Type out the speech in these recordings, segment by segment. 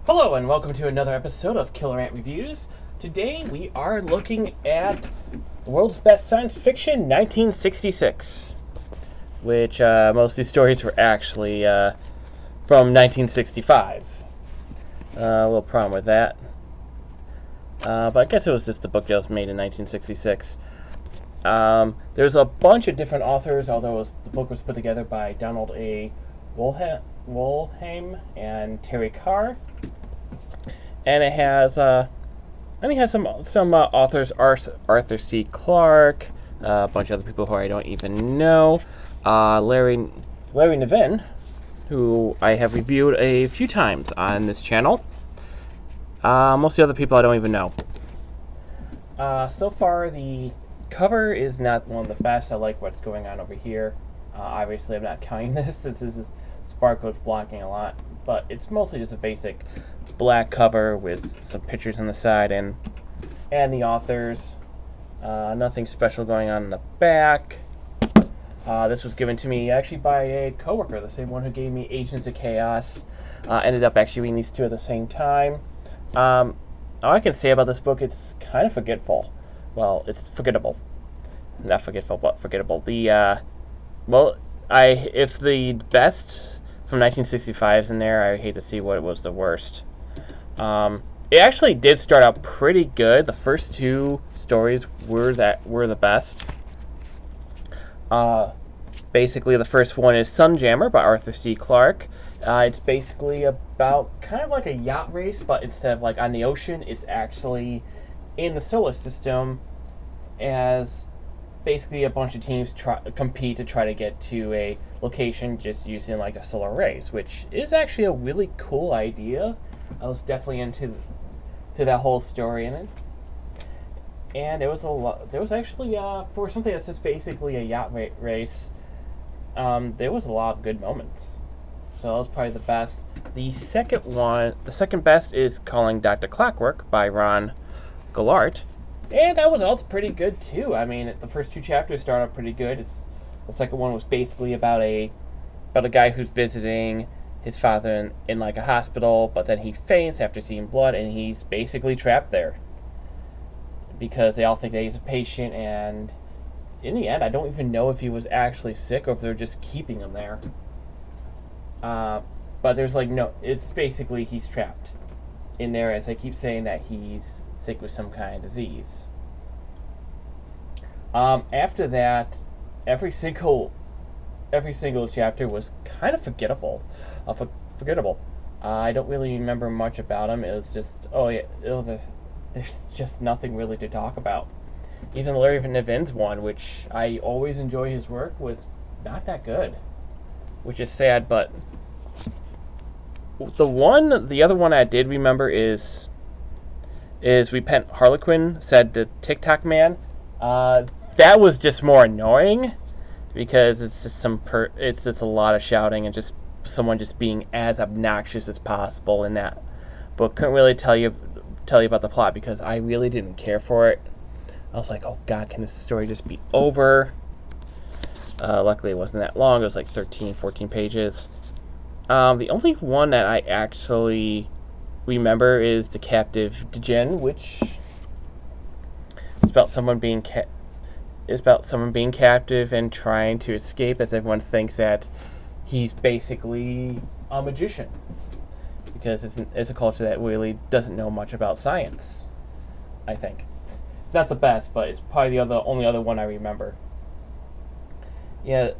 Hello and welcome to another episode of Killer Ant Reviews. Today we are looking at the world's best science fiction, 1966, which most of these stories were actually from 1965. A little problem with that. But I guess it was just the book that was made in 1966. There's a bunch of different authors, although the book was put together by Donald A. Wollheim and Terry Carr. And it has some authors, Arthur C. Clarke, a bunch of other people who I don't even know, Larry Niven, who I have reviewed a few times on this channel. Most of the other people I don't even know. So far, the cover is not one of the best. I like what's going on over here. Obviously, I'm not counting this since this is Sparkle's blocking a lot, but it's mostly just a basic black cover with some pictures on the side and the authors. Nothing special going on in the back. This was given to me actually by a coworker, the same one who gave me Agents of Chaos. Ended up actually reading these two at the same time. All I can say about this book, it's kind of forgetful. Well, it's forgettable. Not forgetful, but forgettable. If the best from 1965 is in there, I hate to see what was the worst. It actually did start out pretty good. The first two stories were the best. Basically, the first one is Sunjammer by Arthur C. Clarke. It's basically about kind of like a yacht race, but instead of like on the ocean, it's actually in the solar system, as basically a bunch of teams compete to try to get to a location just using like the solar rays, which is actually a really cool idea. I was definitely into that whole story in it, and there was actually for something that's just basically a yacht race, there was a lot of good moments. So that was probably the best. The second best is Calling Dr. Clockwork by Ron Gillard, and that was also pretty good too. I mean, the first two chapters start out pretty good. The second one was basically about a guy who's visiting his father in like a hospital, but then he faints after seeing blood, and he's basically trapped there because they all think that he's a patient, and in the end, I don't even know if he was actually sick or if they're just keeping him there. But there's like no, it's basically he's trapped in there, as they keep saying that he's sick with some kind of disease. After that, every single chapter was kind of forgettable. I don't really remember much about him. It was just, there's just nothing really to talk about. Even Larry Niven's one, which I always enjoy his work, was not that good, which is sad. But the other one I did remember is Repent Harlequin, said the TikTok man. That was just more annoying, because it's just a lot of shouting and just someone just being as obnoxious as possible in that book. Couldn't really tell you about the plot because I really didn't care for it. I was like, oh god, can this story just be over? Luckily it wasn't that long. It was like 13, 14 pages. The only one that I actually remember is The Captive Djinn, which is about someone being captive and trying to escape, as everyone thinks that he's basically a magician, because it's a culture that really doesn't know much about science. I think it's not the best, but it's probably the only other one I remember. Yeah,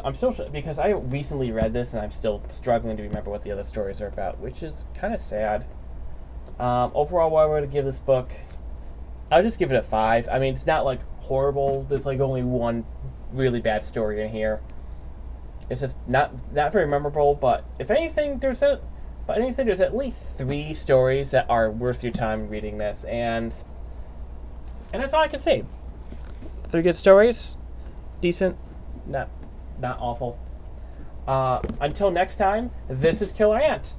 I'm still, because I recently read this and I'm still struggling to remember what the other stories are about, which is kind of sad. Overall, what I would give this book, I'll just give it a 5. I mean, it's not like horrible. There's like only one really bad story in here. It's just not very memorable, but if anything, there's at least 3 stories that are worth your time reading this, and that's all I can say. 3 good stories, decent, not awful. Until next time, this is Killer Ant.